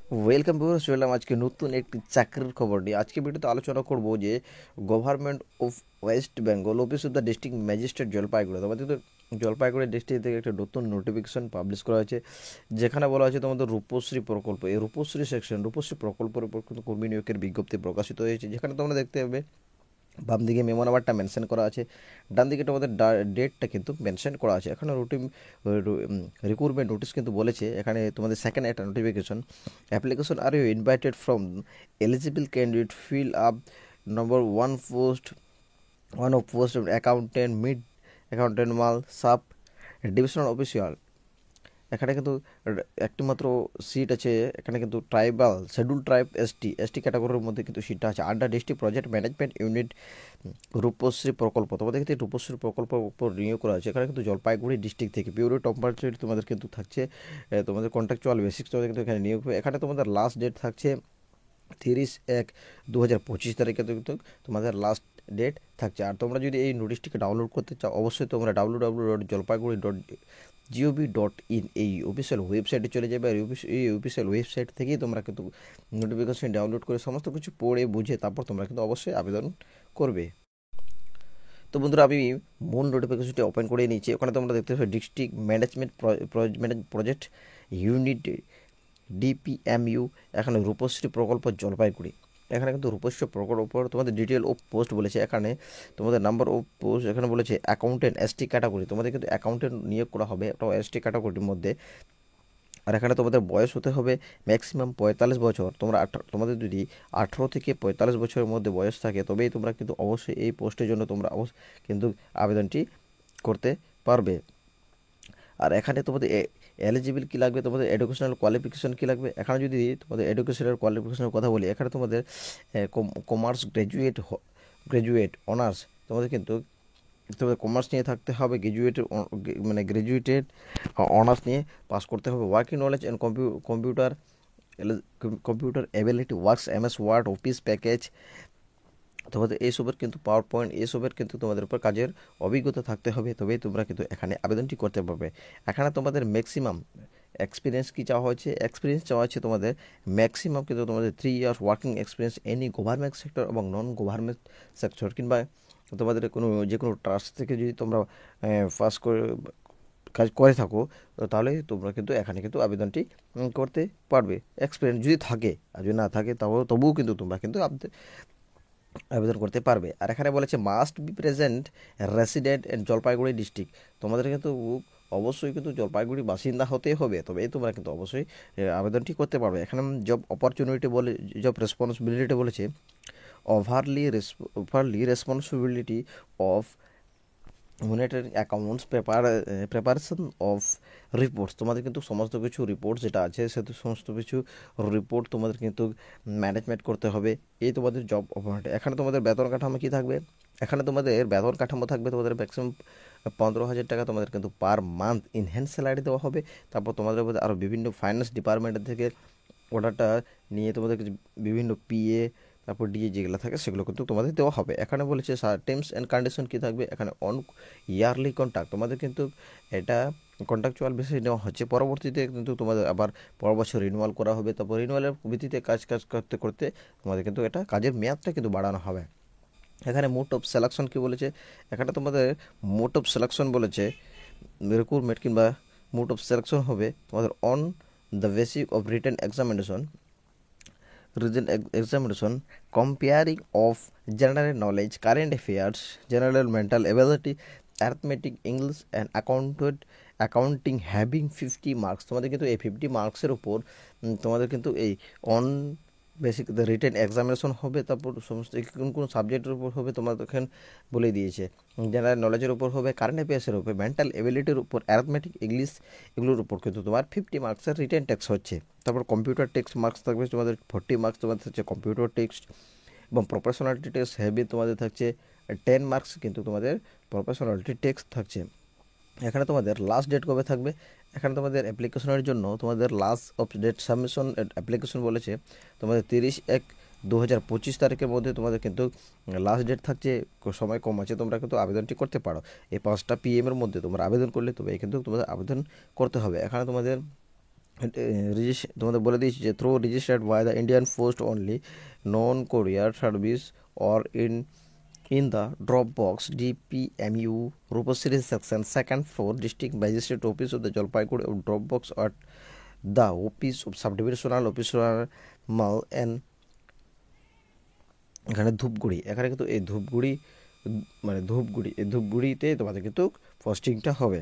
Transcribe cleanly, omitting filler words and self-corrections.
Welcome viewers, চললাম আজকে নতুন একটি চাকরির খবর নিয়ে। আজকে ভিডিওতে আলোচনা করব যে government of West Bengal office of the district magistrate Jalpaiguri, তোমাদের তো জলপাইগুড়ি ডিস্ট্রিক্ট থেকে একটা নতুন নোটিফিকেশন পাবলিশ করা হয়েছে, যেখানে বলা হয়েছে তোমাদের রূপশ্রী প্রকল্প, এই রূপশ্রী প্রকল্পের উপর কিন্তু কর্মী নিয়োগের বিজ্ঞপ্তি প্রকাশিত হয়েছে, যেখানে তোমরা দেখতে পাবে বাম দিকে মেমো নাম্বারটা মেনশন করা আছে, ডান দিকে তোমাদের ডেটটা কিন্তু মেনশন করা আছে। এখানে রিক্রুটমেন্ট নোটিশ কিন্তু বলেছে, এখানে তোমাদের সেকেন্ড একটা notification, application are you invited from eligible candidate fill up number one of post accountant, mid accountant, মাল সাব ডিভিশনাল অফিসিয়াল। এখানে কিন্তু একটি মাত্র সিট আছে, এখানে কিন্তু ট্রাইবাল শিডিউল ট্রাইব এসটি ক্যাটাগরির মধ্যে কিন্তু সিটটা আছে, under district project management unit Rupashree প্রকল্প। তোমাদের কিন্তু রূপশ্রী প্রকল্পের উপর নিয়োগ করা হয়েছে। এখানে কিন্তু জলপাইগুড়ি ডিস্ট্রিক্ট থেকে পিওর টম্পারেচারি তোমাদের কিন্তু থাকছে, তোমাদের কন্ট্রাকচুয়াল বেসিক্স তোমাদের কিন্তু এখানে নিয়োগ হবে। এখানে তোমাদের লাস্ট ডেট থাকছে 30/1/2025 তারিখে কিন্তু তোমাদের লাস্ট ডেট থাকছে। আর তোমরা যদি এই নোটিশটিকে ডাউনলোড করতে চাও, অবশ্যই তোমরা www.jalpaiguri.gov.in এই অফিসিয়াল ওয়েবসাইটে চলে যাবে। আর এই অফিসিয়াল ওয়েবসাইট থেকেই তোমরা কিন্তু নোটিফিকেশন ডাউনলোড করে সমস্ত কিছু পড়ে বুঝে তারপর তোমরা কিন্তু অবশ্যই আবেদন করবে। তো বন্ধুরা, আমি মূল নোটিফিকেশনটি ওপেন করে নিয়েছি। ওখানে তোমরা দেখতে পাচ্ছ district management project unit DPMU, এখানে রূপশ্রী প্রকল্প জলপাইগুড়ি। এখানে কিন্তু রূপশ্রী প্রকল্প তোমাদের ডিটেল অফ পোস্ট বলেছে, এখানে তোমাদের নাম্বার অফ পোস্ট এখানে বলেছে অ্যাকাউন্টেন্ট এসটি ক্যাটাগরি, তোমাদের কিন্তু অ্যাকাউন্টেন্ট নিয়োগ করা হবে একটা এসটি ক্যাটাগরির মধ্যে। আর এখানে তোমাদের বয়স হতে হবে ম্যাক্সিমাম 45 বছর। তোমাদের যদি 18 থেকে 45 বছরের মধ্যে বয়স থাকে, তবেই তোমরা কিন্তু অবশ্যই এই পোস্টের জন্য তোমরা কিন্তু আবেদনটি করতে পারবে। আর এখানে তোমাদের এলিজিবল কী লাগবে, তোমাদের এডুকেশনাল কোয়ালিফিকেশন কী লাগবে। এখানে যদি তোমাদের এডুকেশনাল কোয়ালিফিকেশনের কথা বলি, এখানে তোমাদের কমার্স গ্র্যাজুয়েট অনার্স, তোমাদের কিন্তু তোমাদের কমার্স নিয়ে থাকতে হবে, গ্র্যাজুয়েটেড অনার্স নিয়ে পাস করতে হবে। Working knowledge and computer computer ability works MS Word office package, তোমাদের এইসবের কিন্তু পাওয়ার পয়েন্ট এইসবের কিন্তু তোমাদের উপর কাজের অভিজ্ঞতা থাকতে হবে, তবেই তোমরা কিন্তু এখানে আবেদনটি করতে পারবে। এখানে তোমাদের ম্যাক্সিমাম এক্সপিরিয়েন্স কী চাওয়া হয়েছে, এক্সপিরিয়েন্স চাওয়া হচ্ছে তোমাদের ম্যাক্সিমাম কিন্তু তোমাদের 3 years working experience any government sector এবং নন গভর্নমেন্ট সেক্টর, কিংবা তোমাদের যে কোনো ট্রাস্ট থেকে যদি তোমরা পাস করে কাজ করে থাকো, তো তাহলে তোমরা কিন্তু এখানে কিন্তু আবেদনটি করতে পারবে, এক্সপিরিয়েন্স যদি থাকে। আর যদি না থাকে তবুও কিন্তু তোমরা কিন্তু আবেদন করতে পারবে। আর এখানে বলেছে must be present resident in Jalpaiguri district, তোমাদের কিন্তু অবশ্যই কিন্তু জলপাইগুড়ি বাসিন্দা হতে হবে, তবে তোমরা কিন্তু অবশ্যই আবেদনটি করতে পারবে। এখানে জব অপরচুনিটি বলে, জব রেসপন্সিবিলিটি বলেছে overlay responsibility of monitoring accounts preparation of reports, তোমাদের কিন্তু সমস্ত কিছু রিপোর্ট যেটা আছে সেটা সমস্ত কিছু রিপোর্ট তোমাদের কিন্তু ম্যানেজমেন্ট করতে হবে। এই তোমাদের জব অপরচুনিটি। এখানে তোমাদের বেতন কাঠামো কী থাকবে, এখানে তোমাদের বেতন কাঠামো থাকবে তোমাদের ম্যাক্সিমাম 15,000 টাকা তোমাদের কিন্তু পার মান্থ ইনহ্যান্স স্যালারি দেওয়া হবে। তারপর তোমাদের মধ্যে আরও বিভিন্ন ফাইন্যান্স ডিপার্টমেন্টের থেকে অর্ডারটা নিয়ে তোমাদের বিভিন্ন পিএ তারপর ডিএ যেগুলো থাকে সেগুলো কিন্তু তোমাদের দেওয়া হবে। এখানে বলেছে টার্মস অ্যান্ড কন্ডিশন কী থাকবে, এখানে অন ইয়ারলি কন্ট্রাক্ট, তোমাদের কিন্তু এটা কন্ট্রাকচুয়াল বেসিস নেওয়া হচ্ছে, পরবর্তীতে কিন্তু তোমাদের আবার পরের বছর রিনিউয়াল করা হবে। তারপর রিনিউয়ালের ভিত্তিতে কাজ করতে করতে তোমাদের কিন্তু এটা কাজের মেয়াদটা কিন্তু বাড়ানো হবে। এখানে মোড অফ সিলেকশন কী বলেছে, এখানে তোমাদের মোড অফ সিলেকশন বলেছে রিক্রুটমেন্ট কিংবা মোড অফ সিলেকশন হবে তোমাদের on the basic of written examination comparing of general knowledge, current affairs, general mental ability, arithmetic, english and accounting having 50 marks। তোমাদের কিন্তু এই 50 মার্কসের উপর তোমাদের কিন্তু এই অন বেসিক রিটেন এক্সামিনেশন হবে। তারপর সমস্ত কোন কোন সাবজেক্টের উপর হবে তোমাদের এখানে বলে দিয়েছে, জেনারেল নলেজের উপর হবে, কারেন্ট অ্যাফেয়ার্সের উপর, মেন্টাল এবিলিটির উপর, অ্যারিথমেটিক, ইংলিশ এগুলোর উপর কিন্তু তোমার 50 মার্কসের রিটেন টেক্সট হচ্ছে। তারপর কম্পিউটার টেক্সট মার্কস থাকবে তোমাদের 40 মার্কস, তোমাদের হচ্ছে কম্পিউটার টেক্সট এবং প্রফেশনালিটি টেক্সট হেভি তোমাদের থাকছে 10 মার্কস কিন্তু তোমাদের প্রফেশনালিটি টেক্সট থাকছে। এখানে তোমাদের লাস্ট ডেট কবে থাকবে, এখানে তোমাদের অ্যাপ্লিকেশনের জন্য তোমাদের last of date submission application বলেছে তোমাদের 30/1/2025 তারিখের মধ্যে তোমাদের কিন্তু লাস্ট ডেট থাকছে, সময় কম আছে, তোমরা কিন্তু আবেদনটি করতে পারো। এই 5টা PM এর মধ্যে তোমরা আবেদন করলে তবে কিন্তু তোমাদের আবেদন করতে হবে। এখানে তোমাদের তোমাদের বলে দিয়েছি যে through registered by the Indian post only, non courier service or in the Dropbox DPMU Rupasiri section, second floor, District Magistrate Office of the Jalpaiguri of Dropbox at the Office of Subdivisional Officer Mal and এখানে ধূপগুড়ি, এখানে কিন্তু এই ধূপগুড়ি মানে ধূপগুড়ি, এই ধূপগুড়িতে তোমাদের কিন্তু পোস্টিংটা হবে।